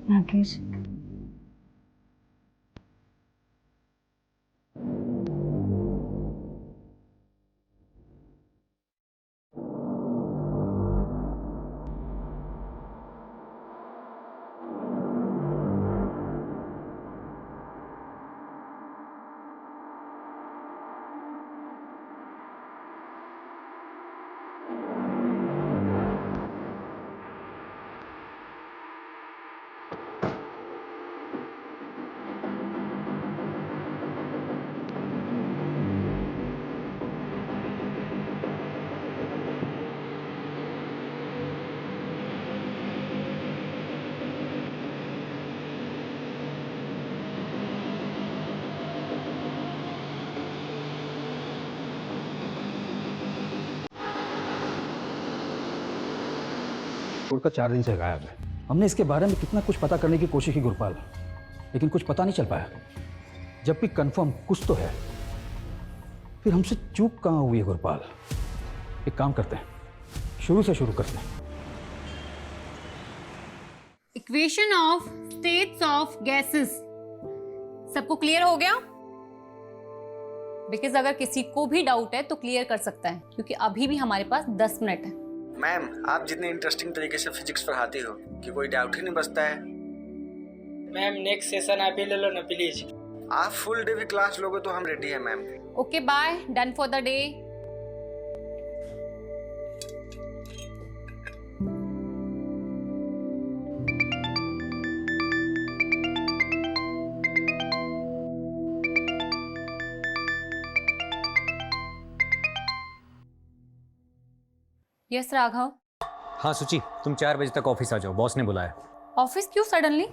राकेश, छोड़कर 4 दिन से गायब है। हमने इसके बारे में कितना कुछ पता करने की कोशिश की गुरपाल, लेकिन कुछ पता नहीं चल पाया। जब भी कंफर्म कुछ तो है, फिर हमसे चूक कहाँ हुई है गुरपाल? एक काम करते हैं, शुरू से शुरू करते हैं। Equation of states of gases सबको क्लियर हो गया? बिकॉज अगर किसी को भी डाउट है तो क्लियर कर सकता है, क्योंकि अभी भी हमारे पास 10 मिनट है। मैम, आप जितने इंटरेस्टिंग तरीके से फिजिक्स पढ़ाती हो कि कोई डाउट ही नहीं बचता है। मैम नेक्स्ट सेशन आप ही ले लो ना प्लीज। आप फुल डे भी क्लास लोगे तो हम रेडी है ma'am. Okay bye, done for the day. Yes Raghav. हाँ सुची, तुम 4 बजे तक ऑफिस आ जाओ, बॉस ने बुलाया। ऑफिस क्यों सडनली?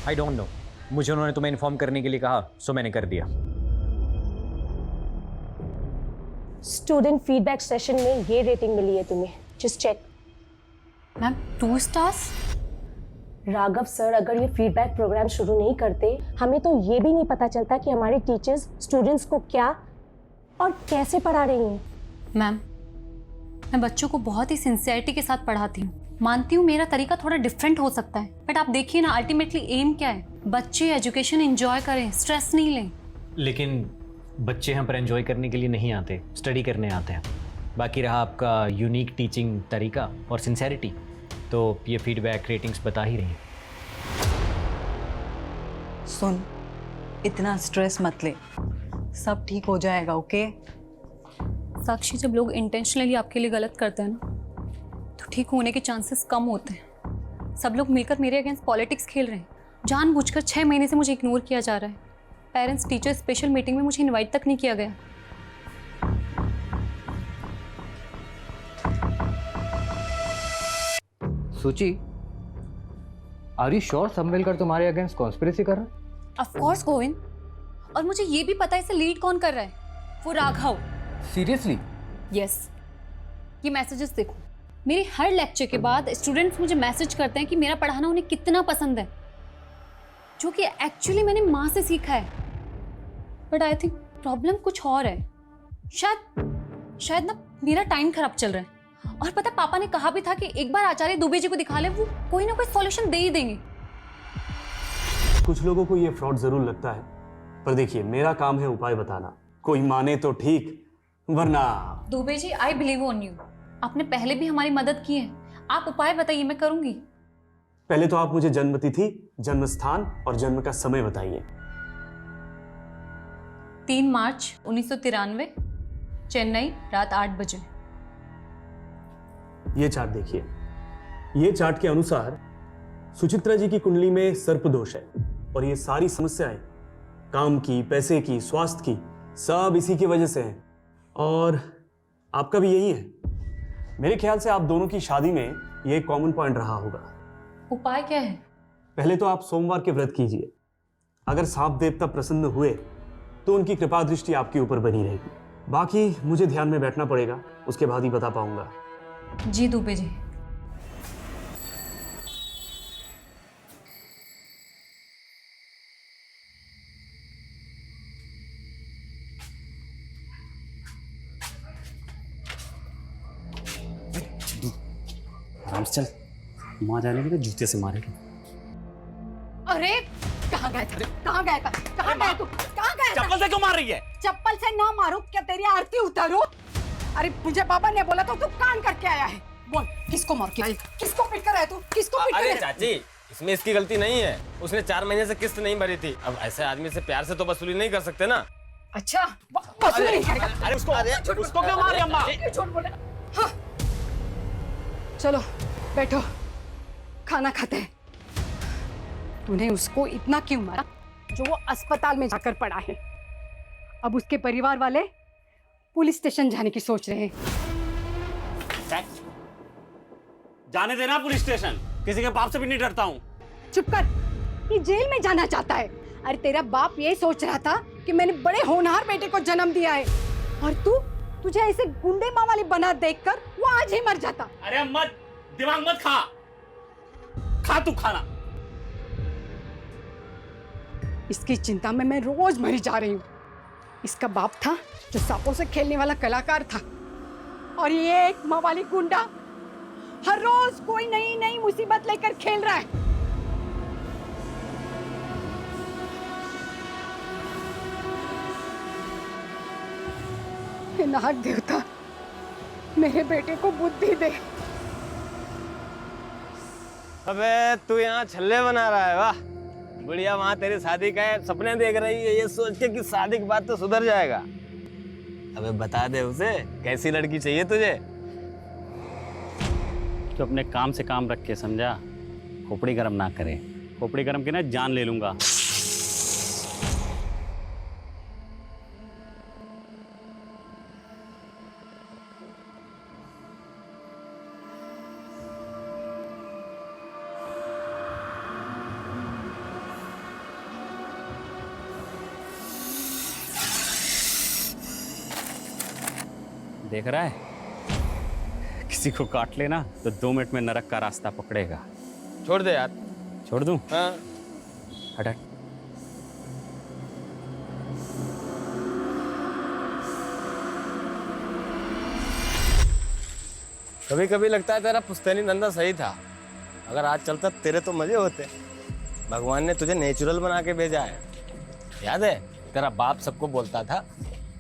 आई डोंट नो, मुझे उन्होंने तुम्हें इन्फॉर्म करने के लिए कहा, सो मैंने कर दिया। स्टूडेंट फीडबैक सेशन में ये रेटिंग मिली है तुम्हें, just check. Ma'am 2 stars? Raghav sir अगर ये फीडबैक प्रोग्राम शुरू नहीं करते, हमें तो ये भी नहीं पता चलता कि हमारे टीचर्स स्टूडेंट्स को क्या और कैसे पढ़ा रही हैं। मैम, मैं बच्चों को बहुत ही सिंसियरिटी के साथ पढ़ाती हूँ। मानती हूँ मेरा तरीका थोड़ा डिफरेंट हो सकता है, बट आप देखिए ना, अल्टीमेटली एम क्या है? बच्चे एजुकेशन एंजॉय करें, स्ट्रेस नहीं लें। लेकिन बच्चे यहाँ पर एंजॉय करने के लिए नहीं आते, स्टडी करने आते हैं। बाकी रहा आपका यूनिक टीचिंग तरीका और सिंसेरिटी, तो ये फीडबैक रेटिंग्स बता ही रही हैं। सुन, इतना स्ट्रेस मत ले, सब ठीक हो जाएगा। ओके साक्षी, जब लोग इंटेंशनली आपके लिए गलत करते हैं ना, तो ठीक होने के चांसेस कम होते हैं। सब लोग मिलकर मेरे अगेंस्ट पॉलिटिक्स खेल रहे हैं। जानबूझकर 6 महीने से मुझे इग्नोर किया जा रहा है। पेरेंट्स टीचर स्पेशल मीटिंग में मुझे इनवाइट तक नहीं किया गया। सुची, आर यू श्योर समवेलकर तुम्हारे अगेंस्ट कॉन्स्पिरेसी कर रहा है? ऑफ कोर्स गोविंद, और मुझे ये भी पता है इसे लीड कौन कर रहा है, वो राघव। सीरियसली? यस, ये मैसेजेस देखो। मेरे हर लेक्चर के बाद स्टूडेंट्स मुझे मैसेज करते हैं कि मेरा पढ़ाना उन्हें कितना पसंद है, जो कि एक्चुअली मैंने माँ से सीखा है। बट आई थिंक प्रॉब्लम कुछ और है। शायद ना मेरा टाइम खराब चल रहा है। और पता, पापा ने कहा भी था कि एक बार आचार्य दुबे जी को दिखा ले, वो कोई ना कोई सॉल्यूशन दे ही देंगे। कुछ लोगों को ये फ्रॉड जरूर लगता है, पर देखिए मेरा काम है उपाय बताना। कोई माने तो ठीक, वरना। Dubey ji, I believe on you. आपने पहले भी हमारी मदद की है, आप उपाय बताइए, मैं करूंगी। पहले तो आप मुझे जन्म तिथि, जन्म स्थान और जन्म का समय बताइए। 3 मार्च 1993, चेन्नई, रात 8 बजे। ये चार्ट देखिए। ये चार्ट के अनुसार सुचित्रा जी की कुंडली में सर्प दोष है, और ये सारी समस्याएं काम की, पैसे की, स्वास्थ्य की, सब इसी की वजह से हैं। और आपका भी यही है। मेरे ख्याल से आप दोनों की शादी में ये एक कॉमन पॉइंट रहा होगा। उपाय क्या है? पहले तो आप सोमवार के व्रत कीजिए। अगर सांप देवता प्रसन्न हुए तो उनकी कृपा दृष्टि आपके ऊपर बनी रहेगी। बाकी मुझे ध्यान में बैठना पड़ेगा, उसके बाद ही बता पाऊंगा। जी दुबे जी। आराम से चल, माँ जाने के जूते से मारेगी। अरे कहाँ गया था? कहाँ गया था? कहाँ गया तू? कहाँ गया था? चप्पल से क्यों मार रही है? चप्पल से ना मारो, क्या तेरी आरती उतारो? अरे मुझे पापा ने बोला तो तू कान करके आया है। बोल किसको मार के आया? किसको पीट कर आया तू? किसको पीट कर अरे आया? चाची, इसमें इसकी गलती नहीं है। उसने 4 महीने से किस्त नहीं भरी थी। अब ऐसे आदमी से प्यार से तो वसूली नहीं कर सकते ना। अच्छा वसूली नहीं करेगा? अरे उसको क्यों मार रही अम्मा? झूठ बोले। हाँ। चलो बैठो, खाना खाते हैं। तूने उसको इतना क्यों मारा जो वो अस्पताल में जाकर पड़ा है? अब उसके परिवार वाले पुलिस स्टेशन जाने की सोच रहे हैं। जाने देना पुलिस स्टेशन, किसी के बाप से भी नहीं डरता हूँ। चुप कर, ये जेल में जाना चाहता है। अरे तेरा बाप ये सोच रहा था कि मैंने बड़े होनहार बेटे को जन्म दिया है, और तुझे ऐसे गुंडे माँ वाली बना देखकर वो आज ही मर जाता। अरे अम्मा, दिमाग मत खा तू खाना। इसकी चिंता में मैं रोज मरी जा रही हूँ। इसका बाप था जो सांपों से खेलने वाला कलाकार था, और ये एक माँ वाली गुंडा हर रोज कोई नई नई मुसीबत लेकर खेल रहा है। हे नाग देवता, मेरे बेटे को बुद्धि दे। अबे तू यहाँ छल्ले बना रहा है? वाह, बुढ़िया वहाँ तेरी शादी का सपने देख रही है, ये सोच के कि शादी के बाद तो सुधर जाएगा। अबे बता दे उसे, कैसी लड़की चाहिए तुझे? तो अपने काम से काम रख के, समझा? खोपड़ी गरम ना करे, खोपड़ी गरम की ना जान ले लूंगा। देख रहा है, किसी को काट लेना तो 2 मिनट में नरक का रास्ता पकड़ेगा। छोड़ दे यार। छोड़ दूं? हाँ। हट हट। कभी कभी लगता है तेरा पुश्तैनी धंधा सही था। अगर आज चलता तेरे तो मजे होते। भगवान ने तुझे नेचुरल बना के भेजा है। याद है तेरा बाप सबको बोलता था,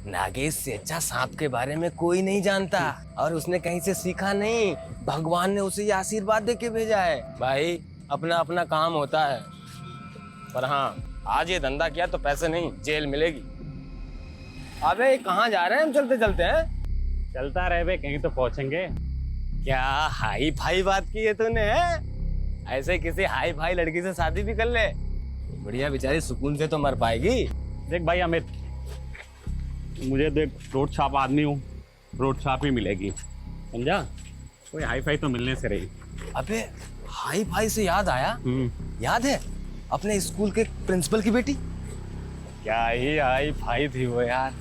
नागेश से अच्छा सांप के बारे में कोई नहीं जानता, और उसने कहीं से सीखा नहीं, भगवान ने उसे ये आशीर्वाद दे के भेजा है। भाई अपना अपना काम होता है, पर हाँ आज ये धंधा किया तो पैसे नहीं, जेल मिलेगी। अबे कहाँ जा रहे हैं हम चलते चलते हैं? चलता रहे बे, कहीं तो पहुंचेंगे। क्या हाई फाई बात की है तूने? ऐसे किसी हाई फाई लड़की से शादी भी कर ले, बढ़िया बेचारी सुकून से तो मर पाएगी। देख भाई अमित, मुझे देख रोड छाप आदमी हूँ, रोड छाप ही मिलेगी, समझा? कोई हाई फाई तो मिलने से रही। अबे हाई फाई से याद आया, याद है अपने स्कूल के प्रिंसिपल की बेटी? क्या ही हाई फाई थी वो यार,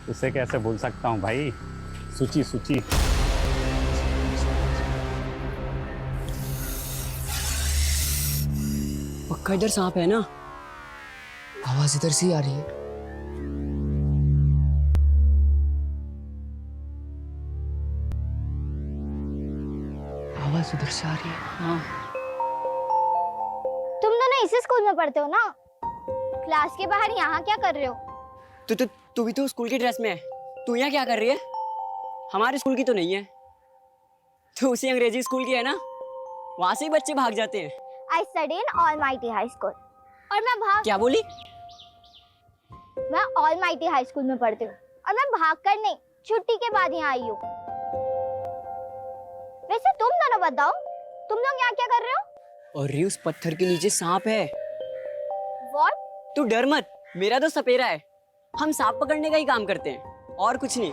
उसे कैसे भूल सकता हूँ भाई। सुची सुची। पक्का इधर सांप है ना? आवाज इधर से ही आ रही है। आवाज उधर से आ रही है। हाँ। तुम दोनों इसी स्कूल में पढ़ते हो ना? क्लास के बाहर यहाँ क्या कर रहे हो? तू भी तो स्कूल की ड्रेस में है, तू यहाँ क्या कर रही है? हमारे स्कूल की तो नहीं है, तो उसी अंग्रेजी स्कूल की है ना, वहाँ से ही बच्चे भाग जाते हैं। I study in Almighty High School। और मैं क्या बोली? मैं Almighty High School में पढ़ती हूँ, और मैं भाग कर नहीं, छुट्टी के बाद यहाँ आई हूँ। वैसे तुम दोनों बताओ, तुम लोग यहाँ क्या कर रहे हो? और उस पत्थर के नीचे सांप है। What? तू डर मत, मेरा तो सपेरा है, हम सांप पकड़ने का ही काम करते हैं, और कुछ नहीं।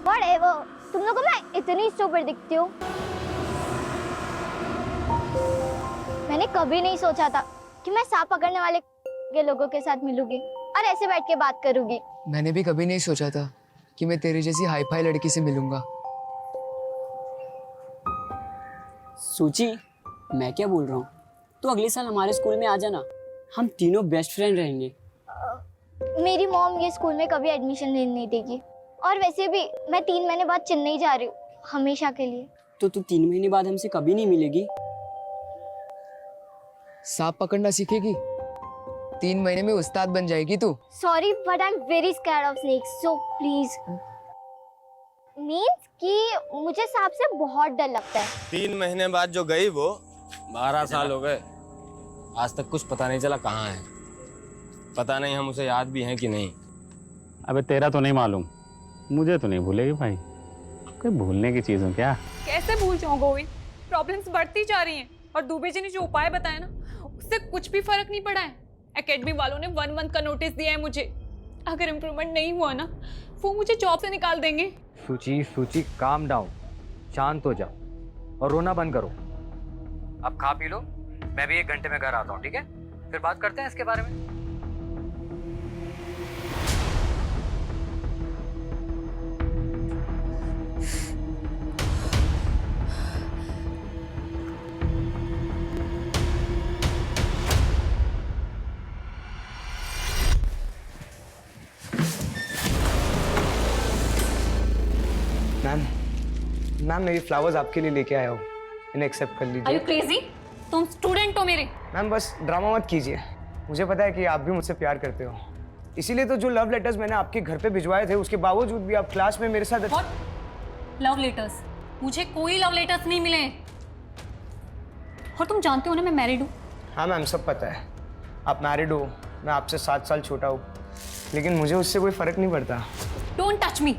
Whatever, तुम लोगों को मैं इतनी स्टूपिड दिखती हूँ। मैंने कभी नहीं सोचा था कि मैं सांप पकड़ने वाले के लोगों के साथ मिलूंगी और ऐसे बैठ के बात करूंगी। मैंने भी कभी नहीं सोचा था कि मैं तेरी जैसी हाई फाई लड़की से मिलूंगा। सूची, मैं क्या बोल रहा हूँ, तो अगले साल हमारे स्कूल में आ जाना, हम तीनों बेस्ट फ्रेंड रहेंगे। मेरी मॉम ये स्कूल में कभी एडमिशन नहीं देगी, और वैसे भी मैं 3 महीने बाद चेन्नई जा रही हूँ, हमेशा के लिए। तो तू 3 महीने बाद हमसे कभी नहीं मिलेगी? सांप पकड़ना सीखेगी, 3 महीने में उस्ताद बन जाएगी तू। Sorry but I am very scared of snakes, so please. Means कि मुझे सांप से बहुत डर लगता है। 3 महीने बाद जो गई वो 12 साल हो गए, आज तक कुछ पता नहीं चला कहाँ है। पता नहीं हम उसे याद भी हैं कि नहीं। अबे तेरा तो नहीं मालूम, मुझे तो नहीं भूलेगी भाई। कोई भूलने की चीज़ हो क्या? कैसे भूल जाऊं गोविंद, प्रॉब्लम्स बढ़ती जा रही हैं और दुबे जी ने जो उपाय बताया ना उससे कुछ भी फर्क नहीं पड़ा है। एकेडमी वालों ने 1 मंथ का नोटिस दिया है मुझे। अगर इम्प्रूवमेंट नहीं हुआ ना वो मुझे जॉब से निकाल देंगे। सूची काम डाउन, शांत हो जाओ और रोना बंद करो। अब खा पी लो, मैं भी 1 घंटे में घर आता हूँ, ठीक है? फिर बात करते हैं इसके बारे में। मैम मैं ये फ्लावर्स आपके लिए लेके आया हूँ, इन्हें एक्सेप्ट कर लीजिए। Are you crazy? तुम स्टूडेंट हो मेरे। मैम बस ड्रामा मत कीजिए, मुझे पता है कि आप भी मुझसे प्यार करते हो, इसीलिए तो जो लव लेटर्स मैंने आपके घर पे भिजवाए थे उसके बावजूद भी आप क्लास में मेरे साथ। Love letters? मुझे कोई लव लेटर्स नहीं मिले। और तुम जानते हो ना मैं मैरिड हूँ। हाँ मैम सब पता है, आप मैरिड हो, मैं आपसे 7 साल छोटा हूँ, लेकिन मुझे उससे कोई फर्क नहीं पड़ता। Don't touch me,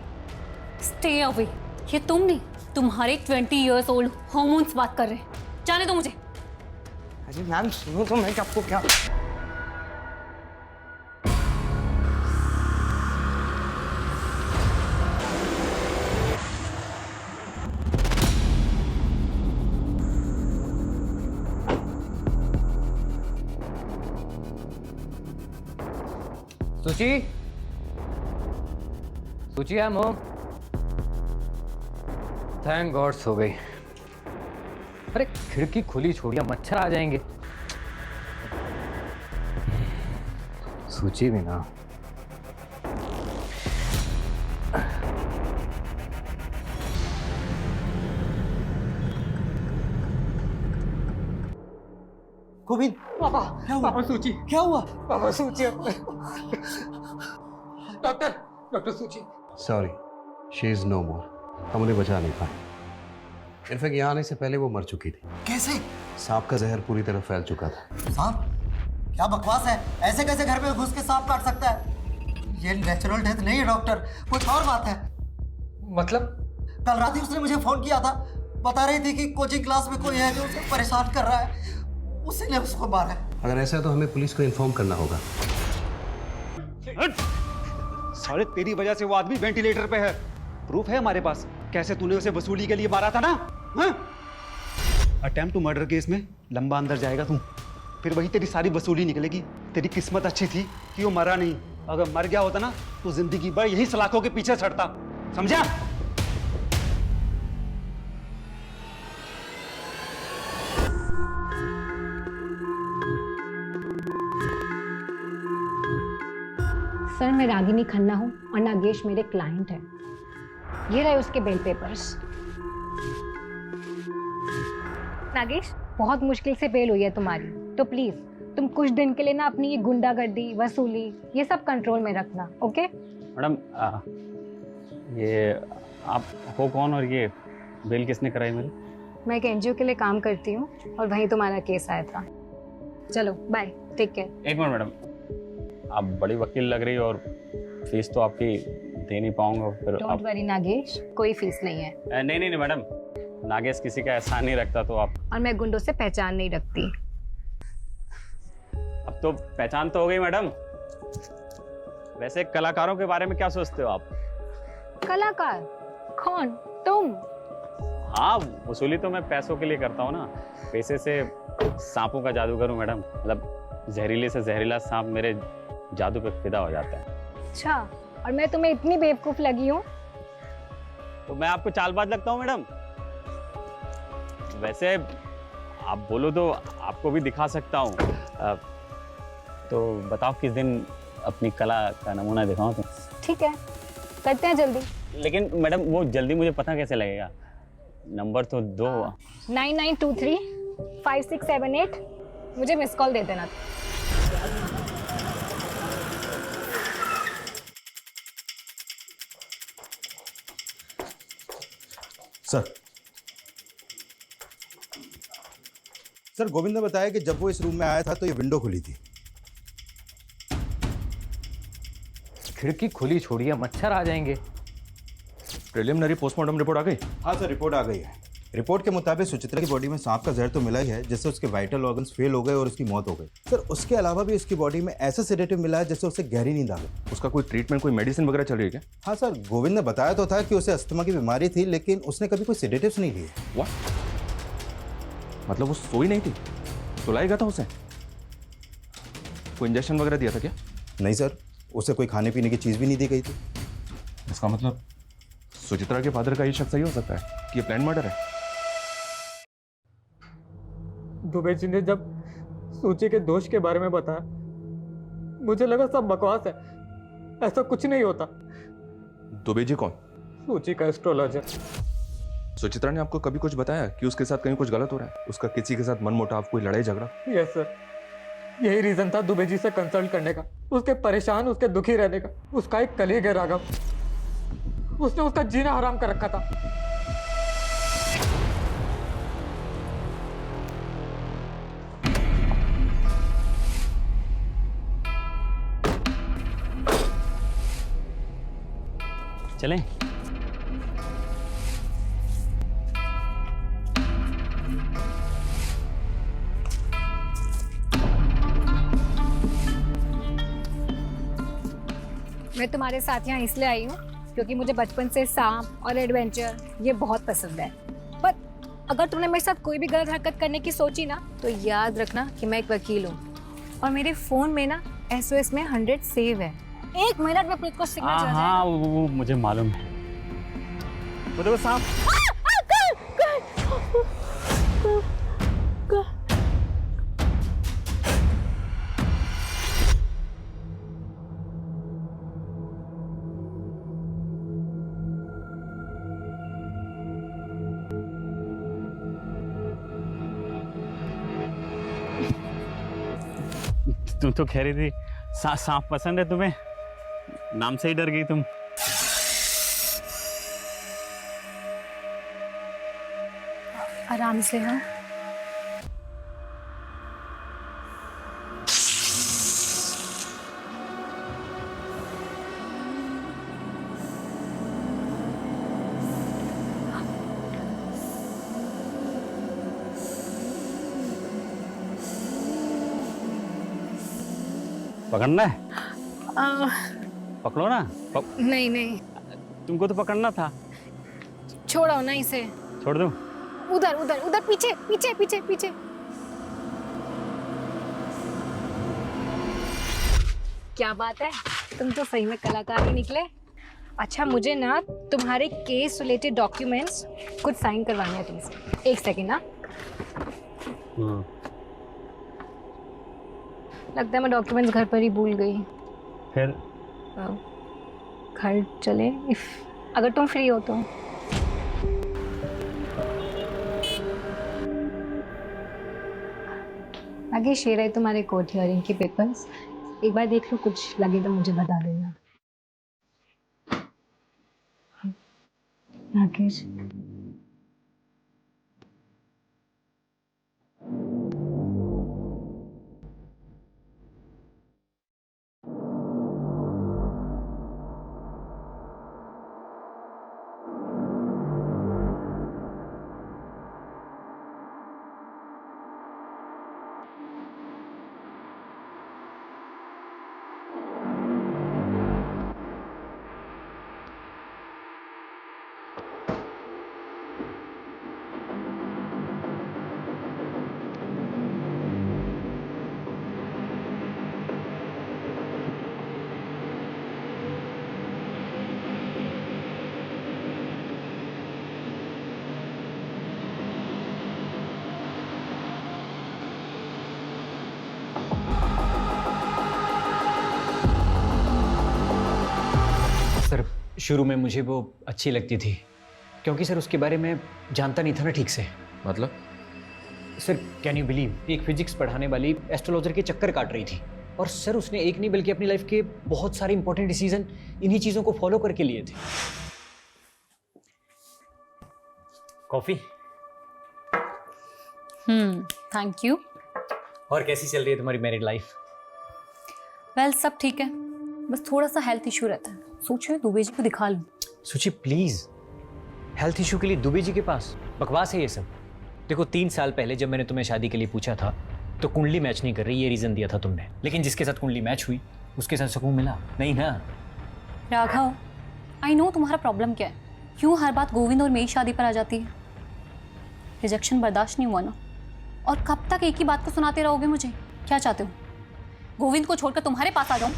stay away. ये तुम नहीं, तुम्हारे 20 years old हॉर्मोन्स बात कर रहे हैं। जाने दो मुझे। अरे मैम सुनो तो, मैं आपको क्या सूची I am home. Thank God सो गई। अरे खिड़की खुली छोड़िए, मच्छर आ जाएंगे। सूची भी ना। गोविंद, पापा क्या हुआ? पापा सूची क्या हुआ? पापा सूची डॉक्टर सूची। सॉरी, शी इज नो मोर। हम उन्हें बचा नहीं पाए। इनफैक्ट यहाँ आने से पहले वो मर चुकी थी। कैसे? सांप का जहर पूरी तरह फैल चुका था। सांप? क्या बकवास है, ऐसे कैसे घर में घुस के सांप काट सकता है? ये नेचुरल डेथ नहीं है डॉक्टर, कुछ और बात है। मतलब? कल रात ही उसने मुझे फोन किया था, बता रही थी कि कोचिंग क्लास में कोई है जो उसे परेशान कर रहा है, उसी ने उसको मारा है। अगर ऐसा है तो हमें पुलिस को इन्फॉर्म करना होगा। साले तेरी वजह से वो आदमी वेंटिलेटर पे है। प्रूफ है हमारे पास, कैसे तूने उसे वसूली के लिए मारा था ना। अटेम्प्ट टू मर्डर केस में लंबा अंदर जाएगा तू, फिर वही तेरी सारी वसूली निकलेगी। तेरी किस्मत अच्छी थी कि वो मरा नहीं, अगर मर गया होता ना तो जिंदगी भर यही सलाखों के पीछे सड़ता, समझा? सर मैं रागिनी खन्ना हूँ और नागेश मेरे क्लाइंट हैं। ये रहे उसके बेल पेपर्स। नागेश बहुत मुश्किल से बेल हुई है तुम्हारी, तो प्लीज तुम कुछ दिन के लिए ना अपनी ये गुंडागर्दी, वसूली, ये सब कंट्रोल में रखना, ओके? मैडम ये आप हो कौन और ये बेल किसने कराई मेरी? मैं एक एनजीओ के लिए काम करती हूँ और वहीं तुम्हारा केस आया था। चलो बाय, टेक केयर। एक मिनट मैडम, आप बड़ी वकील लग रही हो और फीस तो आपकी दे नहीं पाऊंगा फिर। डोंट वरी नागेश, कोई फीस नहीं है। नहीं मैडम, नागेश किसी का एहसान नहीं रखता तो आप। और मैं गुंडों से पहचान नहीं रखती। अब तो पहचान तो हो गई मैडम। वैसे कलाकारों के बारे में क्या सोचते हो आप? कलाकार? कौन? तुम? हाँ, वसूली तो मैं पैसों के लिए करता हूँ ना, पैसे से सांपों का जादू करूँ मैडम। मतलब जहरीले से जहरीला सांप मेरे जादू पे फिदा हो जाता है। अच्छा, और मैं तुम्हें इतनी बेवकूफ लगी हूँ? तो मैं आपको चालबाज लगता हूँ मैडम? वैसे आप बोलो तो आपको भी दिखा सकता हूँ। तो बताओ किस दिन अपनी कला का नमूना दिखाऊं तो। ठीक है, करते हैं जल्दी। लेकिन मैडम वो जल्दी मुझे पता कैसे लगेगा? नंबर तो दो। 9923 5678 मुझे मिस कॉल दे देना। सर गोविंद ने बताया कि जब वो इस रूम में आया था तो ये विंडो खुली थी। खिड़की खुली छोड़िए, मच्छर आ जाएंगे। प्रिलिमिनरी पोस्टमार्टम रिपोर्ट आ गई? हाँ सर, रिपोर्ट आ गई है। रिपोर्ट के मुताबिक सुचित्रा की बॉडी में सांप का जहर तो मिला ही है, जिससे उसके वाइटल ऑर्गन्स फेल हो गए और उसकी मौत हो गई। सर उसके अलावा भी उसकी बॉडी में ऐसा सेडेटिव मिला है जिससे उसे गहरी नींद आ गई। उसका कोई ट्रीटमेंट, कोई मेडिसिन वगैरह चल रही है क्या? हाँ सर, गोविंद ने बताया तो था कि उसे अस्थमा की बीमारी थी, लेकिन उसने कभी कोई सेडेटिव्स नहीं लिए। व्हाट? मतलब वो सोई नहीं थी, सुलाया गया था उसे? कोई इंजेक्शन वगैरह दिया था क्या? नहीं सर, उसे कोई खाने पीने की चीज़ भी नहीं दी गई थी। इसका मतलब सुचित्रा के फादर का ये शक सही हो सकता है कि ये प्लान मर्डर है। दुबे जी ने जब सूची के दोष के बारे में बताया, मुझे लगा सब बकवास है, ऐसा कुछ नहीं होता। दुबे जी कौन? सूची का एस्ट्रोलॉजर। सुचित्रा ने आपको कभी कुछ बताया कि उसके साथ कहीं कुछ गलत हो रहा है? उसका किसी के साथ मनमुटाव, कोई लड़ाई झगड़ा? यस सर, यही रीजन था दुबे जी से कंसल्ट करने का, उसके परेशान, उसके दुखी रहने का। उसका एक कलीग है राघव, उसने उसका जीना हराम कर रखा था। चलें? मैं तुम्हारे साथ यहाँ इसलिए आई हूँ क्योंकि मुझे बचपन से सांप और एडवेंचर ये बहुत पसंद है। पर अगर तुमने मेरे साथ कोई भी गलत हरकत करने की सोची ना, तो याद रखना कि मैं एक वकील हूँ और मेरे फ़ोन में ना SOS में 100 सेव है। 1 मिनट में पुलिस को सिग्नल चला जाएगा। हाँ वो मुझे मालूम है। वो देखो सांप। तुम तो कह रही थी सांप पसंद है तुम्हें, नाम से ही डर गई तुम। आराम से। हाँ पकड़ना है? पकड़ो ना। नहीं नहीं, तुमको तो पकड़ना था। छोड़ो ना इसे। छोड़ दूं? उधर उधर उधर, पीछे पीछे पीछे पीछे। क्या बात है, तुम तो सही में कलाकार ही निकले। अच्छा मुझे ना तुम्हारे केस रिलेटेड डॉक्यूमेंट्स कुछ साइन करवाने हैं प्लीज। 1 सेकेंड ना। लगता है मैं डॉक्यूमेंट्स घर पर ही भूल गई। फिर घर चले अगर तुम फ्री हो तो। आगे शेयर है तुम्हारे कोर्ट हियरिंग के पेपर्स, एक बार देख लो, कुछ लगे तो मुझे बता देना। राकेश सर शुरू में मुझे वो अच्छी लगती थी क्योंकि सर उसके बारे में जानता नहीं था ना ठीक से। मतलब? सर कैन यू बिलीव, एक फिजिक्स पढ़ाने वाली एस्ट्रोलॉजर के चक्कर काट रही थी और सर उसने एक नहीं बल्कि अपनी लाइफ के बहुत सारे इंपॉर्टेंट डिसीजन इन्हीं चीज़ों को फॉलो करके लिए थे। कॉफ़ी? Thank you. और कैसी चल रही है तुम्हारी मैरिड लाइफ? वेल सब ठीक है, बस थोड़ा सा हेल्थ इशू रहता है, सोच रही हूँ दुबे जी को दिखा लूँ। सोची प्लीज, हेल्थ इशू के लिए दुबे जी के पास? बकवास है ये सब। देखो 3 साल पहले जब मैंने तुम्हें शादी के लिए पूछा था तो कुंडली मैच नहीं कर रही, ये रीजन दिया था तुमने, लेकिन जिसके साथ कुंडली मैच हुई उसके साथ सुकून मिला नहीं ना? राघव, आई नो तुम्हारा प्रॉब्लम क्या है, क्यों हर बात गोविंद और मेरी शादी पर आ जाती है। रिजेक्शन बर्दाश्त नहीं हुआ ना, और कब तक एक ही बात को सुनाते रहोगे मुझे? क्या चाहते हो, गोविंद को छोड़कर तुम्हारे पास आ जाऊं?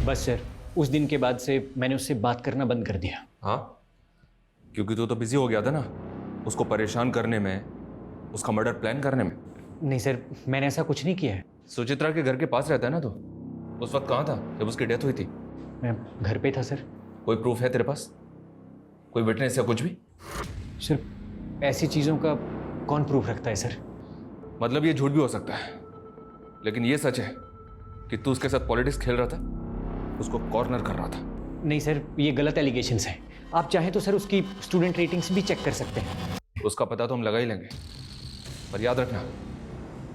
बस सर, उस दिन के बाद से मैंने उससे बात करना बंद कर दिया। हाँ, क्योंकि तू तो बिजी हो गया था ना उसको परेशान करने में, उसका मर्डर प्लान करने में। नहीं सर, मैंने ऐसा कुछ नहीं किया है। सुचित्रा के घर के पास रहता है ना तू, उस वक्त कहाँ था जब उसकी डेथ हुई थी? मैं घर पे था सर। कोई प्रूफ है तेरे पास, कोई विटनेस या कुछ भी? सर ऐसी चीज़ों का कौन प्रूफ रखता है सर? मतलब ये झूठ भी हो सकता है, लेकिन ये सच है कि तू उसके साथ पॉलिटिक्स खेल रहा था, उसको कॉर्नर कर रहा था। नहीं सर, ये गलत एलिगेशंस हैं। आप चाहें तो सर उसकी स्टूडेंट रेटिंग्स भी चेक कर सकते हैं। उसका पता तो हम लगा ही लेंगे, पर याद रखना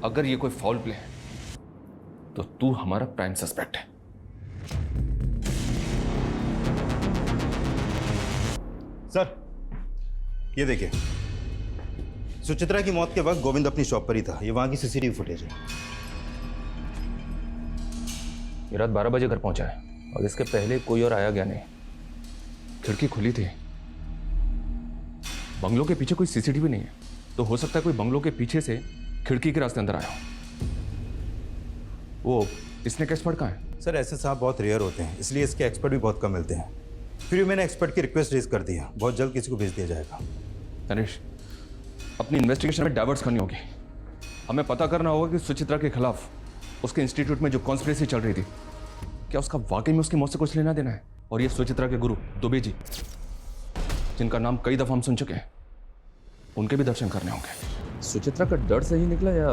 अगर ये कोई फाउल प्ले है तो तू हमारा प्राइम सस्पेक्ट है। सर ये देखिए, सुचित्रा की मौत के वक्त गोविंद अपनी शॉप पर ही था, ये वहां की सीसीटीवी फुटेज है। ये रात 12 बजे घर पहुंचा है और इसके पहले कोई और आया गया नहीं। खिड़की खुली थी, बंगलों के पीछे कोई सीसीटीवी नहीं है, तो हो सकता है कोई बंगलों के पीछे से खिड़की के रास्ते अंदर आया हो। वो इसने का एक्सपर्ट कहाँ है? सर ऐसे सांप बहुत रेयर होते हैं, इसलिए इसके एक्सपर्ट भी बहुत कम मिलते हैं। फिर मैंने एक्सपर्ट की रिक्वेस्ट रेज कर दी है, बहुत जल्द किसी को भेज दिया जाएगा। तनिष, अपनी इन्वेस्टिगेशन में डाइवर्ट्स करनी होगी। हमें पता करना होगा कि सुचित्रा के खिलाफ उसके इंस्टीट्यूट में जो कॉन्स्पिरेसी चल रही थी, क्या उसका वाकई में उसकी मौत से कुछ लेना देना है? और ये सुचित्रा के गुरु दुबे जी, जिनका नाम कई दफा हम सुन चुके हैं, उनके भी दर्शन करने होंगे। सुचित्रा का डर सही निकला या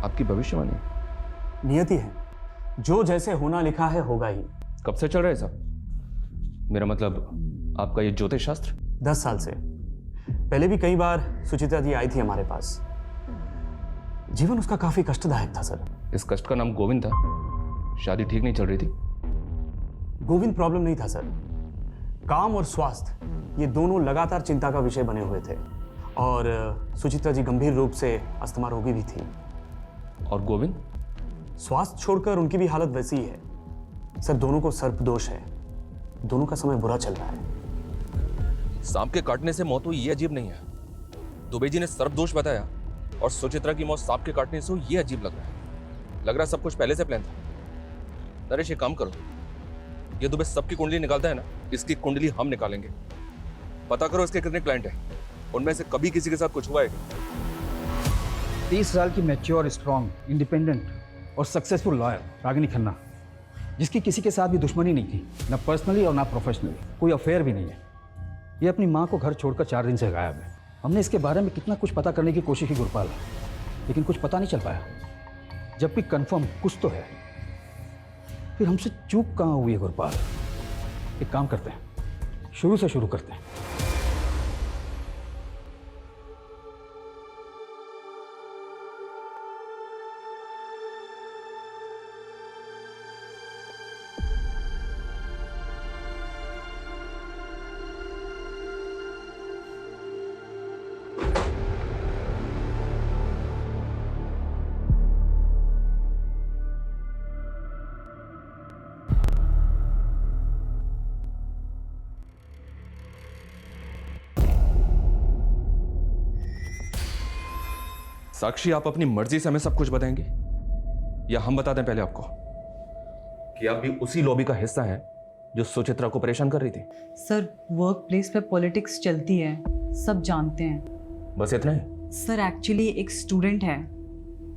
आपकी भविष्यवाणी? नियति है, जो जैसे होना लिखा है होगा ही। कब से चल रहा है सब? मेरा मतलब आपका ये ज्योतिष शास्त्र? 10 साल से। पहले भी कई बार सुचित्रा जी आई थी हमारे पास। जीवन उसका काफी कष्टदायक था सर। इस कष्ट का नाम गोविंद था। शादी ठीक नहीं चल रही थी? गोविंद प्रॉब्लम नहीं था सर, काम और स्वास्थ्य ये दोनों लगातार चिंता का विषय बने हुए थे, और सुचित्रा जी गंभीर रूप से अस्थमा रोगी भी थी। और गोविंद? स्वास्थ्य छोड़कर उनकी भी हालत वैसी ही है सर। दोनों को सर्पदोष है, दोनों का समय बुरा चल रहा है। सांप के काटने से मौत हुई ये अजीब नहीं है, दुबे जी ने सर्पदोष बताया, और सुचित्रा की मौत सांप के काटने से हुई ये अजीब लग रहा है। लग रहा सब कुछ पहले से प्लान था। नरेश, ये काम करो, ये दुबे सबकी कुंडली निकालता है ना, इसकी कुंडली हम निकालेंगे। पता करो इसके कितने क्लाइंट हैं, उनमें से कभी किसी के साथ कुछ हुआ है? 30 साल की मैच्योर, स्ट्रॉन्ग, इंडिपेंडेंट और सक्सेसफुल लॉयर रागिनी खन्ना, जिसकी किसी के साथ भी दुश्मनी नहीं थी, ना पर्सनली और ना प्रोफेशनली, कोई अफेयर भी नहीं है। ये अपनी माँ को घर छोड़कर 4 दिन से गायब है। हमने इसके बारे में कितना कुछ पता करने की कोशिश की गुरपाल, लेकिन कुछ पता नहीं चल पाया। जब भी कंफर्म कुछ तो है, फिर हमसे चूक कहाँ हुई है गुरपाल? एक काम करते हैं, शुरू से शुरू करते हैं। साक्षी, आप अपनी मर्जी से हमें सब कुछ बताएंगे या हम बता दें पहले आपको कि आप भी उसी लॉबी का हिस्सा हैं जो सुचित्रा को परेशान कर रही थी? सर वर्क प्लेस पे पॉलिटिक्स चलती है, सब जानते हैं। बस इतना ही? सर एक्चुअली एक स्टूडेंट है,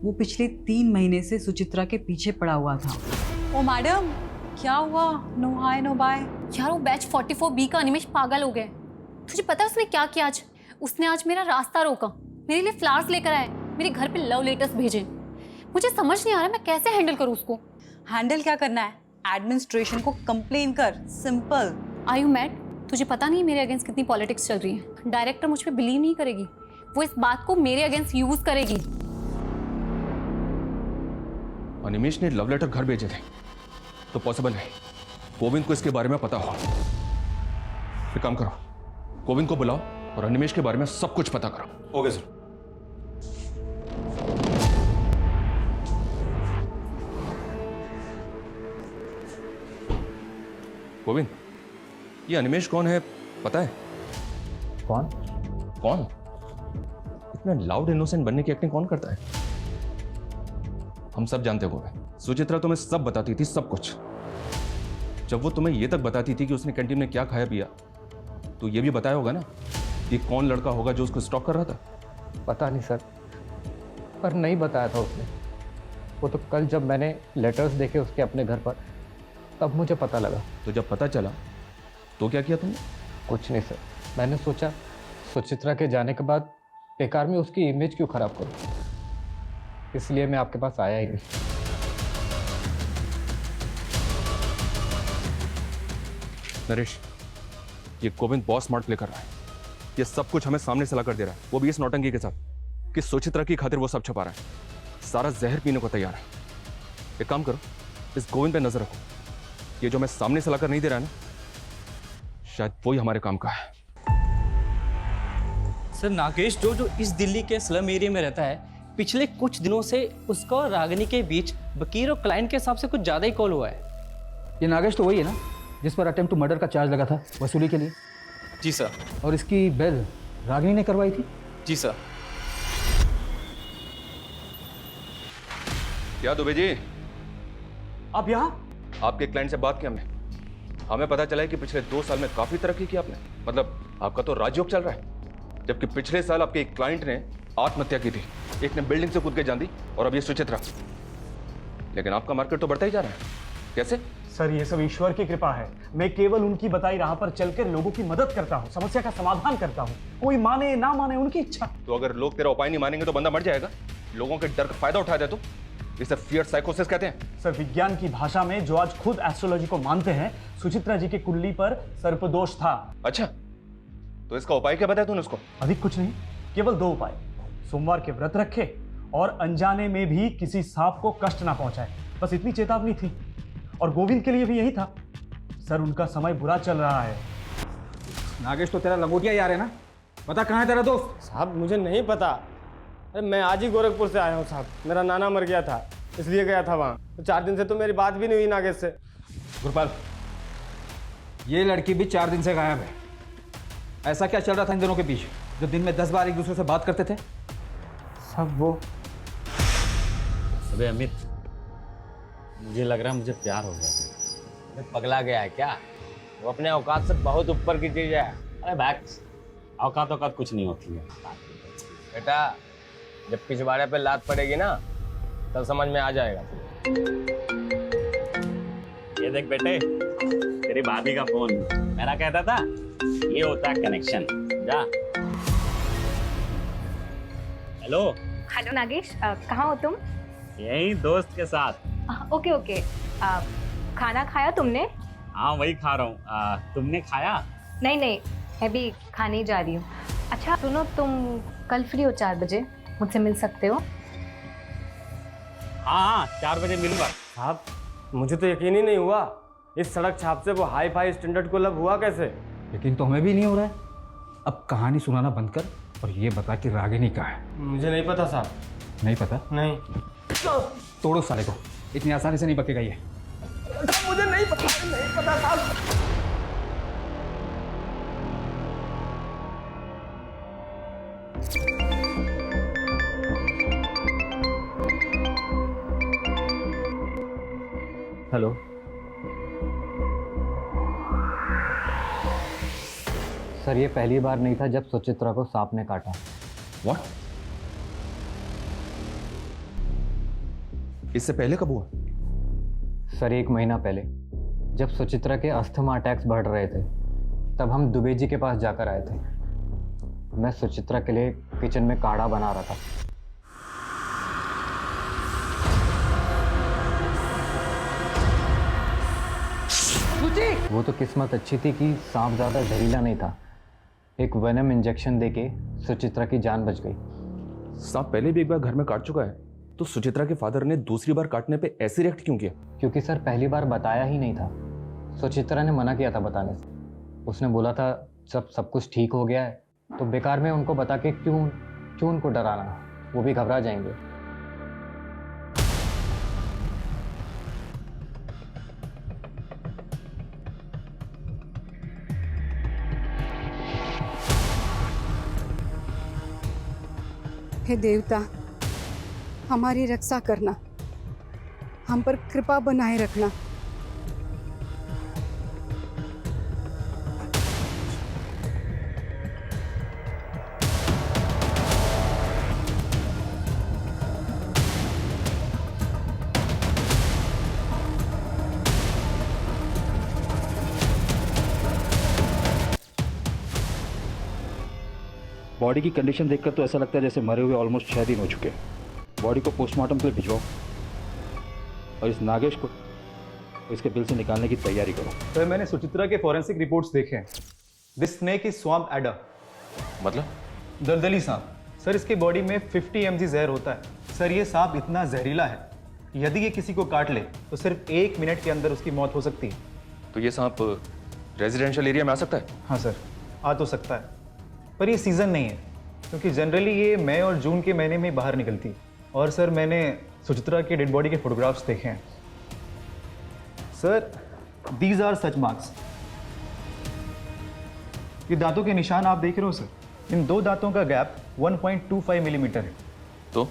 वो पिछले 3 महीने से सुचित्रा के पीछे पड़ा हुआ था। ओ मैडम, क्या हुआ? No hi no bye. यार वो बैच 44B का अनिमेश पागल हो गए। तुझे पता है उसने क्या किया आज? उसने आज मेरा रास्ता रोका, मेरे लिए फ्लावर्स लेकर आए। मेरे घर पे लव लेटर्स भेजे। मुझे समझ नहीं आ रहा मैं कैसे हैंडल करूँ उसको। हैंडल क्या करना है? एडमिनिस्ट्रेशन को कंप्लेन कर, सिंपल। Are you mad? तुझे पता नहीं मेरे अगेंस्ट कितनी पॉलिटिक्स चल रही है। डायरेक्टर मुझ पे बिलीव नहीं करेगी, वो इस बात को मेरे अगेंस्ट यूज करेगी। अनिमेश ने लव लेटर घर भेजे थे तो पॉसिबल है गोविंद को इसके बारे में पता हो। एक काम करो, गोविंद को बुलाओ और अनिमेश के बारे में सब कुछ पता करो। Okay sir. गोविंद, ये अनिमेश कौन है पता है? कौन? कौन? इतना लाउड इनोसेंट बनने की एक्टिंग कौन करता है? हम सब जानते हो गोविंद, सुचित्रा तुम्हें सब बताती थी, सब कुछ। जब वो तुम्हें ये तक बताती थी कि उसने कैंटीन में क्या खाया पिया, तो ये भी बताया होगा ना कि कौन लड़का होगा जो उसको स्टॉक कर रहा था? पता नहीं सर, पर नहीं बताया था उसने। वो तो कल जब मैंने लेटर्स देखे उसके अपने घर पर, तब मुझे पता लगा। तो जब पता चला तो क्या किया तुमने? कुछ नहीं सर, मैंने सोचा सुचित्रा के जाने के बाद बेकार में उसकी इमेज क्यों खराब करूं, इसलिए मैं आपके पास आया ही नहीं। नरेश, ये गोविंद बहुत स्मार्ट प्ले कर रहा है। ये सब कुछ हमें सामने से ला कर दे रहा है, वो भी इस नौटंकी के साथ कि सुचित्रा की खातिर वो सब छुपा रहा है, सारा जहर पीने को तैयार है। एक काम करो, इस गोविंद पे नजर रखो। ये जो मैं सामने से लाकर नहीं दे रहा ना, शायद वही हमारे काम का है। सर, नागेश जो इस दिल्ली के स्लम एरिया में रहता है, पिछले कुछ दिनों से उसका और रागिनी के बीच वकील और क्लाइंट के हिसाब से कुछ ज़्यादा ही कॉल हुआ है। ये नागेश तो वही है ना जिस पर अटेम्प्ट टू मर्डर का चार्ज लगा था वसूली के लिए? जी सर। और इसकी बेल रागिनी ने करवाई थी? जी सर। क्या दुबे जी, आप यहाँ? आपके क्लाइंट से बात की हमने, हमें पता चला है कि पिछले 2 साल में काफी तरक्की की आपने। मतलब आपका तो राजयोग चल रहा है, जबकि पिछले साल आपके एक क्लाइंट ने आत्महत्या की थी, एक ने बिल्डिंग से कूद के जान दी, और अब ये सुचित्रा। लेकिन आपका मार्केट तो बढ़ता ही जा रहा है, कैसे? सर, ये सब ईश्वर की कृपा है। मैं केवल उनकी बताई राह पर चलकर लोगों की मदद करता हूँ, समस्या का समाधान करता हूँ। कोई माने ना माने उनकी इच्छा। तो अगर लोग तेरा उपाय नहीं मानेंगे तो बंदा मर जाएगा। लोगों के डर का फायदा उठा दे तो इसे फियर साइकोसिस कहते हैं। सर, विज्ञान की भाषा में जो आज खुद एस्ट्रोलॉजी को मानते हैं, सुचित्रा जी की कुंडली पर सर्पदोष था। अच्छा, तो इसका उपाय क्या बताया तूने उसको? अधिक कुछ नहीं, केवल 2 उपाय। सोमवार के व्रत रखे और अनजाने में भी किसी सांप को कष्ट ना पहुंचाए, बस इतनी चेतावनी थी। और गोविंद के लिए भी यही था। सर, उनका समय बुरा चल रहा है। नागेश, तो तेरा लंगोटिया यार है ना? बता कहाँ है तेरा दोस्त? साहब, मुझे नहीं पता। अरे मैं आज ही गोरखपुर से आया हूँ साहब, मेरा नाना मर गया था इसलिए गया था वहाँ। तो 4 दिन से तो मेरी बात भी नहीं हुई नागेश से। गुरपाल, ये लड़की भी 4 दिन से गायब है। ऐसा क्या चल रहा था इन दोनों के बीच जो दिन में 10 बार एक दूसरे से बात करते थे? सब वो। अबे अमित, मुझे लग रहा है मुझे प्यार हो गया। अरे पगला गया है क्या? वो अपने औकात से बहुत ऊपर की चीज है। अरे बैक्स, औकात कुछ नहीं होती है बेटा। जब पिछवाड़े पे लात पड़ेगी ना, तब समझ में आ जाएगा। ये देख बेटे, तेरी भाभी का फोन। मेरा कहता था ये होता है कनेक्शन। जा। हेलो। हेलो नागेश, कहाँ हो तुम? यही दोस्त के साथ। Okay okay. खाना खाया तुमने? हाँ, वही खा रहा हूँ। तुमने खाया? नहीं नहीं, मैं भी खाने ही जा रही हूँ। अच्छा सुनो, तुम कल फ्री हो 4 बजे? मुझसे मिल सकते हो? हाँ, 4 बजे मिलूंगा। साहब, मुझे तो यकीन ही नहीं हुआ। इस सड़क छाप से वो हाई फाई स्टैंडर्ड को लब हुआ कैसे? यकीन तो हमें भी नहीं हो रहा है। अब कहानी सुनाना बंद कर और ये बता कि रागिनी कहाँ है? मुझे नहीं पता साहब। नहीं पता? नहीं। तोड़ो साले को, इतनी आसानी से नहीं बकेगा ये। मुझे नहीं पता साहब। हेलो। सर, ये पहली बार नहीं था जब सुचित्रा को सांप ने काटा। What? इससे पहले कब हुआ? सर, 1 महीना पहले जब सुचित्रा के अस्थमा अटैक्स बढ़ रहे थे, तब हम दुबे जी के पास जाकर आए थे। मैं सुचित्रा के लिए किचन में काढ़ा बना रहा था। वो तो किस्मत अच्छी थी कि सांप ज़्यादा जहरीला नहीं था। एक वेनम इंजेक्शन देके सुचित्रा की जान बच गई। सांप पहले भी एक बार घर में काट चुका है, तो सुचित्रा के फादर ने दूसरी बार काटने पे ऐसे रिएक्ट क्यों किया? क्योंकि सर पहली बार बताया ही नहीं था। सुचित्रा ने मना किया था बताने से। उसने बोला था जब सब कुछ ठीक हो गया है तो बेकार में उनको बता के क्यों उनको डराना, वो भी घबरा जाएंगे। हे देवता, हमारी रक्षा करना, हम पर कृपा बनाए रखना। बॉडी की कंडीशन देखकर तो ऐसा लगता है जैसे मरे हुए ऑलमोस्ट 6 दिन हो चुके हैं। बॉडी को पोस्टमार्टम के लिए भिजवाओ और इस नागेश को इसके बिल से निकालने की तैयारी करो। सर मैंने सुचित्रा के फॉरेंसिक रिपोर्ट्स देखे हैं। This snake is swamp adder, मतलब दलदली सांप। सर इसके बॉडी में 50 mg जहर होता है। सर ये सांप इतना जहरीला है, यदि ये किसी को काट ले तो सिर्फ 1 मिनट के अंदर उसकी मौत हो सकती है। तो ये सांप रेजिडेंशियल एरिया में आ सकता है? हाँ सर, आ तो सकता है, पर ये सीज़न नहीं है क्योंकि जनरली ये मई और जून के महीने में बाहर निकलती है। और सर मैंने सुचित्रा के डेड बॉडी के फोटोग्राफ्स देखे हैं। Sir these are such marks. ये दांतों के निशान आप देख रहे हो सर, इन 2 दांतों का गैप 1.25 मिलीमीटर है। तो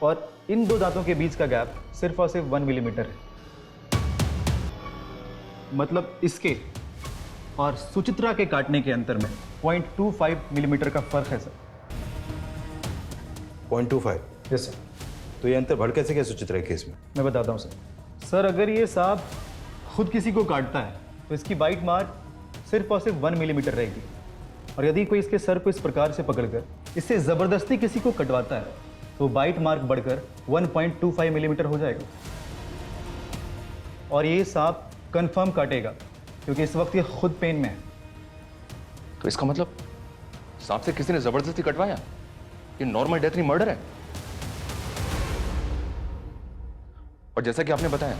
और इन 2 दांतों के बीच का गैप सिर्फ और सिर्फ 1 मिलीमीटर है। मतलब इसके और सुचित्रा के काटने के अंतर में 0.25 मिलीमीटर का फर्क है सर। 0.25? Yes sir. तो ये अंतर बढ़ कैसे गया सुचित्रा के केस में? मैं बताता हूँ सर। सर अगर ये सांप खुद किसी को काटता है तो इसकी बाइट मार्क सिर्फ और सिर्फ 1 मिलीमीटर रहेगी, और यदि कोई इसके सर को इस प्रकार से पकड़कर इससे ज़बरदस्ती किसी को कटवाता है तो बाइट मार्क बढ़कर 1.25 मिलीमीटर हो जाएगा। और ये सांप कंफर्म काटेगा क्योंकि इस वक्त ये खुद पेन में है। तो इसका मतलब सांप से किसी ने जबरदस्ती कटवाया? ये नॉर्मल डेथ नहीं, मर्डर है। और जैसा कि आपने बताया,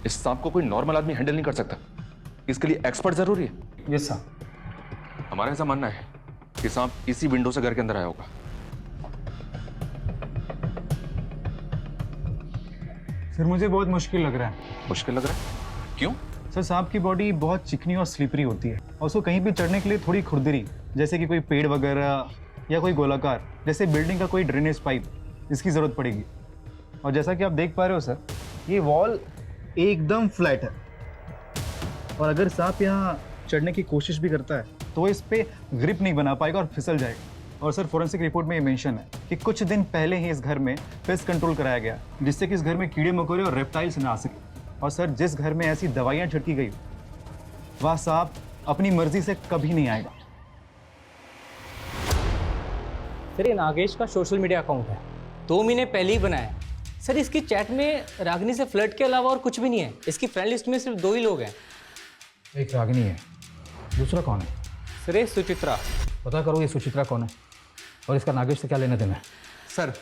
इस सांप को कोई नॉर्मल आदमी हैंडल नहीं कर सकता, इसके लिए एक्सपर्ट जरूरी है। Yes sir. हमारा ऐसा मानना है कि सांप इसी विंडो से घर के अंदर आया होगा। सर मुझे बहुत मुश्किल लग रहा है। मुश्किल लग रहा है? क्यों? सर सांप की बॉडी बहुत चिकनी और स्लिपरी होती है और उसको कहीं भी चढ़ने के लिए थोड़ी खुरदरी, जैसे कि कोई पेड़ वगैरह या कोई गोलाकार जैसे बिल्डिंग का कोई ड्रेनेज पाइप, इसकी ज़रूरत पड़ेगी। और जैसा कि आप देख पा रहे हो सर, ये वॉल एकदम फ्लैट है और अगर सांप यहाँ चढ़ने की कोशिश भी करता है तो वो इस पर ग्रिप नहीं बना पाएगा और फिसल जाएगा। और सर फॉरेंसिक रिपोर्ट में ये मेंशन है कि कुछ दिन पहले ही इस घर में पेस्ट कंट्रोल कराया गया जिससे कि इस घर में कीड़े मकोड़े और रेप्टाइल्स ना आ सके। और सर जिस घर में ऐसी दवाइयाँ छिड़की गई वह सांप अपनी मर्जी से कभी नहीं आएगा। सर ये नागेश का सोशल मीडिया अकाउंट है, 2 महीने पहले ही बनाया है। सर इसकी चैट में रागिनी से फ्लर्ट के अलावा और कुछ भी नहीं है। इसकी फ्रेंड लिस्ट में सिर्फ 2 ही लोग हैं। एक रागिनी है, दूसरा कौन है? सर ये सुचित्रा। पता करो ये सुचित्रा कौन है और इसका नागेश से क्या लेना देना है। सर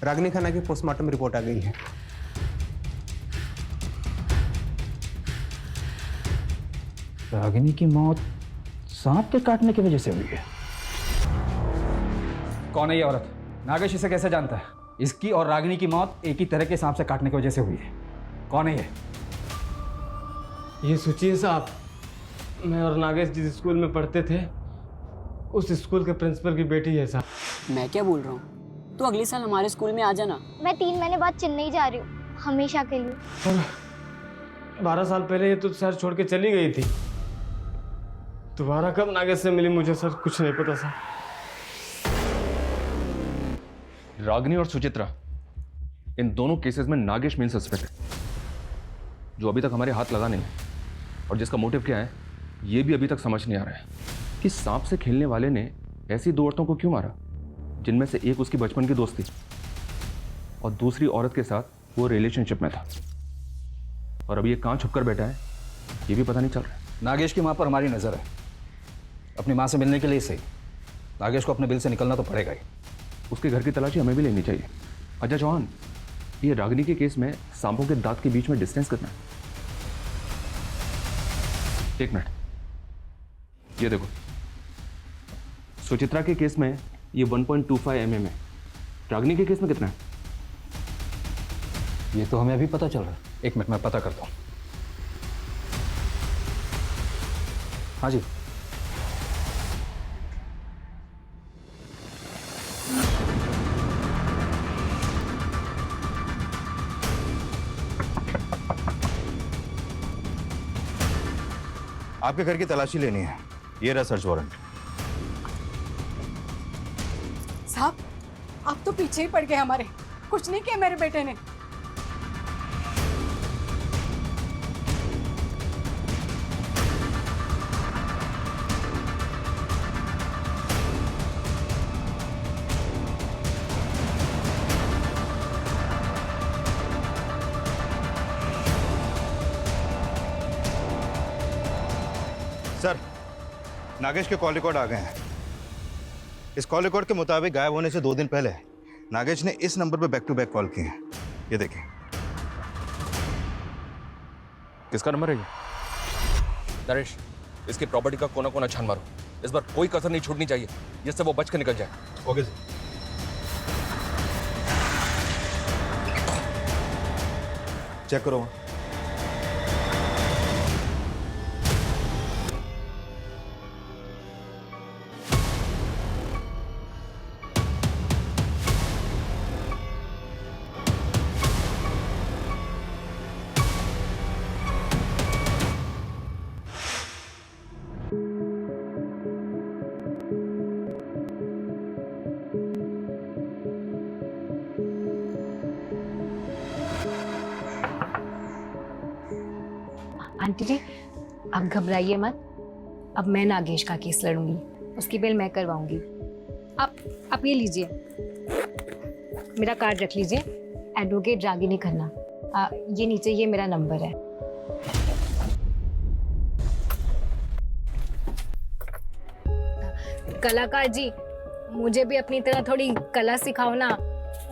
रागिनी खन्ना की पोस्टमार्टम रिपोर्ट आ गई है। रागिनी की मौत सांप के काटने की वजह से हुई है। कौन है ये औरत? नागेश इसे कैसे जानता है? इसकी और रागिनी की मौत एक ही तरह के सांप से काटने की वजह से हुई है। कौन है ये? ये सुचिए साहब, मैं और नागेश जिस स्कूल में पढ़ते थे उस स्कूल के प्रिंसिपल की बेटी है साहब। मैं क्या बोल रहा हूँ, तो अगले साल हमारे स्कूल में आ जाना। मैं 3 महीने बाद चेन्नई जा रही हूँ, हमेशा के लिए। पर 12 साल पहले ये तो शहर छोड़ के चली गई थी। दोबारा कब नागेश से मिली मुझे सर कुछ नहीं पता सर। रागिनी और सुचित्रा, इन दोनों केसेस में नागेश मेन सस्पेक्ट है, जो अभी तक हमारे हाथ लगा नहीं है। और जिसका मोटिव क्या है ये भी अभी तक समझ नहीं आ रहा है कि सांप से खेलने वाले ने ऐसी 2 औरतों को क्यों मारा, जिनमें से एक उसकी बचपन की दोस्त थी और दूसरी औरत के साथ वो रिलेशनशिप में था। और अभी ये कहाँ छुपकर बैठा है ये भी पता नहीं चल रहा। नागेश की माँ पर हमारी नज़र है। अपनी माँ से मिलने के लिए सही नागेश को अपने बिल से निकलना तो पड़ेगा ही। उसके घर की तलाशी हमें भी लेनी चाहिए। अजय चौहान, ये रागिनी के केस में सांपों के दांत के बीच में डिस्टेंस कितना है? एक मिनट, ये देखो, सुचित्रा के केस में ये 1.25 mm है। रागिनी के केस में कितना है? ये तो हमें अभी पता चल रहा है। एक मिनट मैं पता करता हूँ। हाँ जी, आपके घर की तलाशी लेनी है। ये रहा सर्च वारंट। साहब, आप तो पीछे ही पड़ गए हमारे। कुछ नहीं किया मेरे बेटे ने। सर, नागेश के कॉल रिकॉर्ड आ गए हैं। इस कॉल रिकॉर्ड के मुताबिक गायब होने से 2 दिन पहले नागेश ने इस नंबर पर बैक टू बैक कॉल किए हैं। ये देखें। किसका नंबर है ये? नरेश, इसकी प्रॉपर्टी का कोना कोना छान मारो। इस बार कोई कसर नहीं छूटनी चाहिए, जिससे वो बच के निकल जाए। Okay sir. चेक करो। आंटी जी, आप घबराइए मत। अब मैं नागेश का केस लड़ूंगी, उसकी बेल मैं करवाऊंगी। आप ये लीजिए, मेरा कार्ड रख लीजिए, एडवोकेट रागिनी खन्ना। ये नीचे ये मेरा नंबर है। कलाकार जी, मुझे भी अपनी तरह थोड़ी कला सिखाओ ना।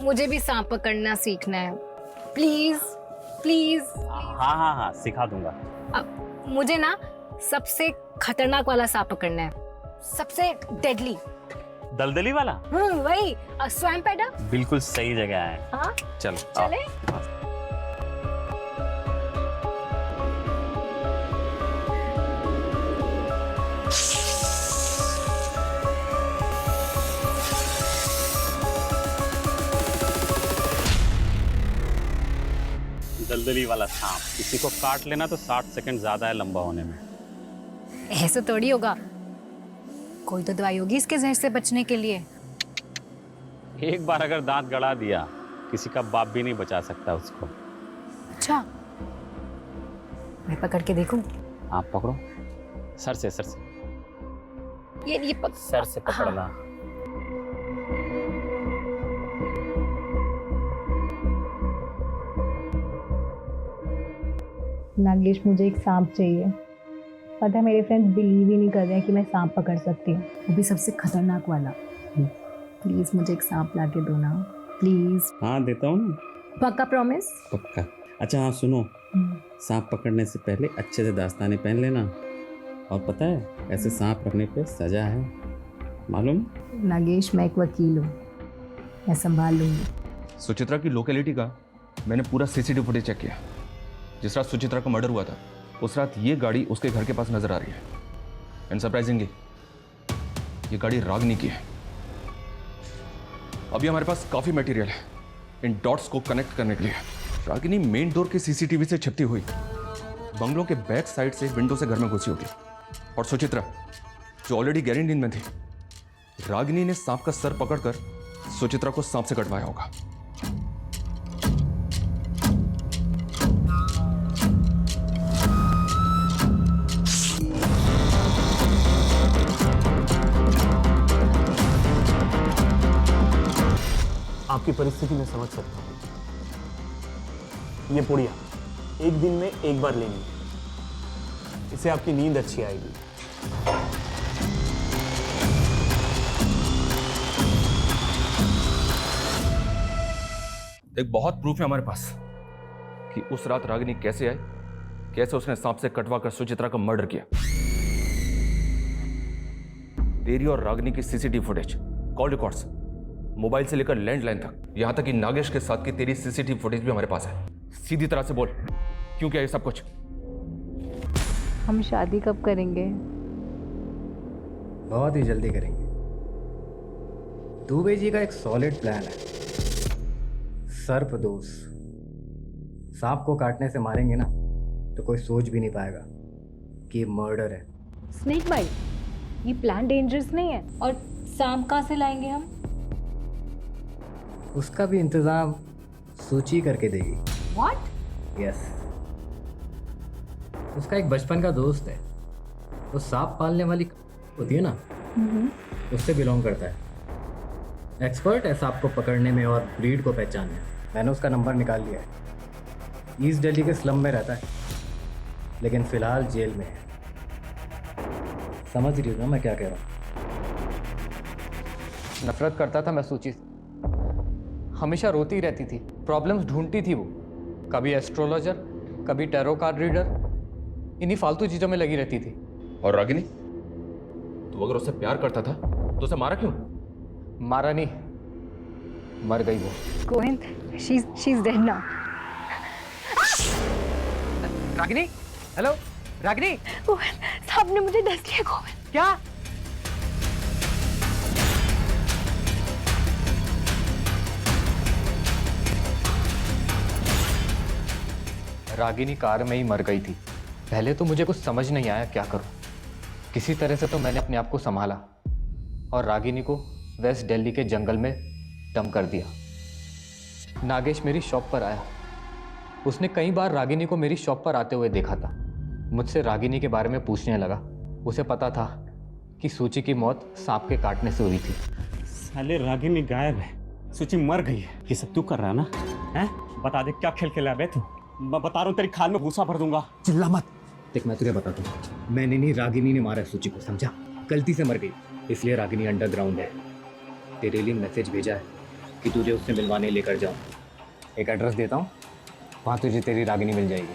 मुझे भी सांप पकड़ना सीखना है, प्लीज प्लीज। हाँ हाँ हाँ, सिखा दूंगा। मुझे ना सबसे खतरनाक वाला सांप पकड़ना है, सबसे डेडली। दलदली वाला? वही, स्वयं पैदा। बिल्कुल सही जगह है। हाँ, चलो चले। दलदली वाला सांप, किसी को काट लेना तो 60 सेकंड ज्यादा है लंबा होने में। ऐसे थोड़ी होगा, कोई तो दवाई होगी इसके जहर से बचने के लिए। एक बार अगर दांत गड़ा दिया, किसी का बाप भी नहीं बचा सकता उसको। अच्छा, मैं पकड़ के देखूं? आप पकड़ो, सर से सर से। ये सर से पकड़ना। हाँ। नागेश, मुझे एक सांप चाहिए। पता है मेरे फ्रेंड्स बिलीव ही नहीं कर रहे हैं कि मैं सांप पकड़ सकती हूँ, वो भी सबसे खतरनाक वाला। प्लीज मुझे एक सांप ला के दो ना, प्लीज। हाँ, देता हूँ ना। पक्का प्रॉमिस? पक्का। अच्छा हाँ, सुनो, सांप पकड़ने से पहले अच्छे से दास्ताने पहन लेना। और पता है, ऐसे सांप रखने पे सजा है, मालूम? नागेश, मैं एक वकील हूँ, मैं संभाल लूंगी। सुचित्रा की लोकेलिटी का मैंने पूरा सीसीटीवी फुटेज चेक किया। जिस रात सुचित्रा का मर्डर हुआ था, उस रात ये गाड़ी उसके घर के पास नजर आ रही है। एंड सरप्राइजिंगली ये गाड़ी रागिनी की है। अभी हमारे पास काफी मटेरियल है इन डॉट्स को कनेक्ट करने के लिए। रागिनी मेन डोर के सीसीटीवी से छिपती हुई बंगलों के बैक साइड से विंडो से घर में घुसी होगी। और सुचित्रा, जो ऑलरेडी गहरी नींद में थी, रागिनी ने सांप का सर पकड़कर सुचित्रा को सांप से कटवाया होगा। आपकी परिस्थिति में समझ सकता हूं। ये पुड़िया एक दिन में एक बार लेनी है। इससे आपकी नींद अच्छी आएगी। एक बहुत प्रूफ है हमारे पास कि उस रात रागिनी कैसे आई, कैसे उसने सांप से कटवा कर सुचित्रा का मर्डर किया। तेरी और रागिनी की CCTV footage, call records, mobile से लेकर लैंडलाइन तक, यहां तक कि नागेश के साथ की तेरी सीसीटीवी फुटेज भी हमारे पास है। सीधी तरह से बोल, क्यों किया ये सब कुछ? हम शादी कब करेंगे? बहुत ही जल्दी करेंगे। दुबे जी का एक सॉलिड प्लान है, सर्पदोष। सांप को काटने से मारेंगे ना तो कोई सोच भी नहीं पाएगा कि ये मर्डर है। स्नेक बाइट, ये प्लान डेंजरस नहीं है। और सांप कहाँ से लाएंगे हम? उसका भी इंतजाम सूची करके देगी। व्हाट? यस, उसका एक बचपन का दोस्त है, वो सांप पालने वाली होती है ना, उससे बिलोंग करता है। एक्सपर्ट है सांप को पकड़ने में और ब्रीड को पहचानने में। मैंने उसका नंबर निकाल लिया है। ईस्ट दिल्ली के स्लम में रहता है, लेकिन फिलहाल जेल में है। समझ रही हो ना मैं क्या कह रहा हूँ? नफरत करता था मैं सूची से, हमेशा रोती रहती थी, प्रॉब्लम्स ढूंढती थी वो, कभी एस्ट्रोलॉजर, कभी टैरो कार्ड रीडर, इन्हीं फालतू चीज़ों में लगी रहती थी। और रागिनी, तू अगर उससे प्यार करता था तो उसे मारा क्यों? मारा नहीं, मर गई वो। Govind, she's dead now. Ragini, hello Ragini. Govind, सांप ने मुझे डस लिया। गोविंद, क्या? रागिनी कार में ही मर गई थी। पहले तो मुझे कुछ समझ नहीं आया क्या करूं। किसी तरह से तो मैंने अपने आप को संभाला और रागिनी को वेस्ट दिल्ली के जंगल में डंप कर दिया। नागेश मेरी शॉप पर आया, उसने कई बार रागिनी को मेरी शॉप पर आते हुए देखा था। मुझसे रागिनी के बारे में पूछने लगा। उसे पता था कि सूची की मौत सांप के काटने से हुई थी। साले रागिनी गायब है, सूची मर गई है, ये सब तू कर रहा है ना? हैं? बता दे क्या खेल खेला बे तू? मैं बता रहा हूँ तेरी खाल में भूसा भर दूंगा। चिल्ला मत। देख मैं तुझे बताता हूँ, मैंने नहीं, रागिनी ने मारा सूची को, समझा? गलती से मर गई, इसलिए रागिनी अंडरग्राउंड है। तेरे लिए मैसेज भेजा है कि तुझे उससे मिलवाने लेकर जाऊँ। एक एड्रेस देता हूँ, वहाँ तुझे तेरी रागिनी मिल जाएगी।